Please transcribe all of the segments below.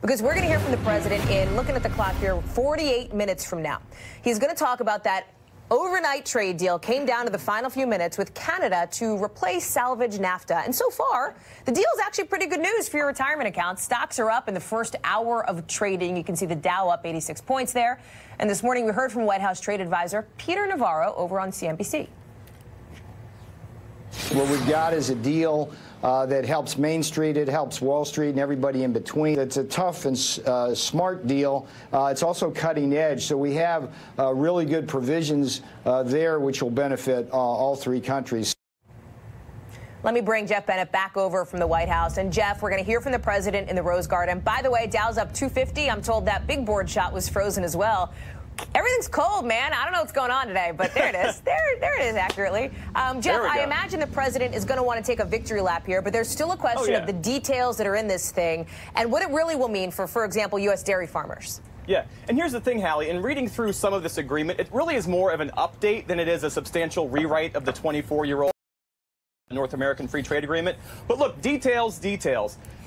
Because we're going to hear from the president in, looking at the clock here, 48 minutes from now. He's going to talk about that overnight trade deal came down to the final few minutes with Canada to replace salvage NAFTA. And so far, the deal is actually pretty good news for your retirement accounts. Stocks are up in the first hour of trading. You can see the Dow up 86 points there. And this morning we heard from White House trade advisor Peter Navarro over on CNBC. What we've got is a deal that helps Main Street, it helps Wall Street and everybody in between. It's a tough and smart deal. It's also cutting edge. So we have really good provisions there which will benefit all three countries. Let me bring Jeff Bennett back over from the White House. And Jeff, we're going to hear from the president in the Rose Garden. By the way, Dow's up 250. I'm told that big board shot was frozen as well. Everything's cold, man. I don't know what's going on today, but there it is. There it is, accurately. Jeff, I imagine the president is going to want to take a victory lap here, but there's still a question of the details that are in this thing and what it really will mean for example, U.S. dairy farmers. Yeah, and here's the thing, Hallie. In reading through some of this agreement, it really is more of an update than it is a substantial rewrite of the 24-year-old North American Free Trade Agreement. But look, details.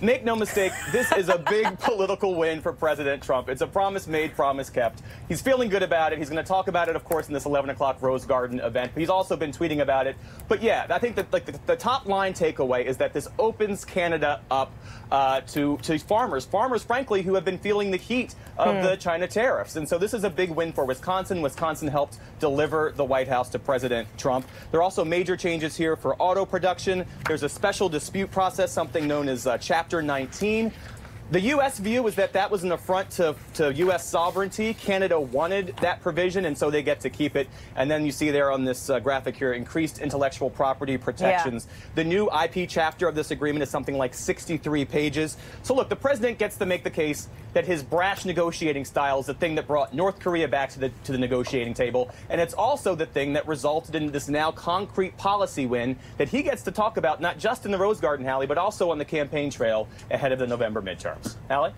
Make no mistake, this is a big political win for President Trump. It's a promise made, promise kept. He's feeling good about it. He's going to talk about it, of course, in this 11 o'clock Rose Garden event. But he's also been tweeting about it. But yeah, I think that the top line takeaway is that this opens Canada up to farmers, frankly, who have been feeling the heat of the China tariffs. And so this is a big win for Wisconsin. Wisconsin helped deliver the White House to President Trump. There are also major changes here for auto production. There's a special dispute process, something known as Chapter 19. The U.S. view is that that was an affront to U.S. sovereignty. Canada wanted that provision, and so they get to keep it. And then you see there on this graphic here, increased intellectual property protections. Yeah. The new IP chapter of this agreement is something like 63 pages. So look, the president gets to make the case that his brash negotiating style is the thing that brought North Korea back to the negotiating table. And it's also the thing that resulted in this now concrete policy win that he gets to talk about, not just in the Rose Garden, Hallie, but also on the campaign trail ahead of the November midterms. Hallie?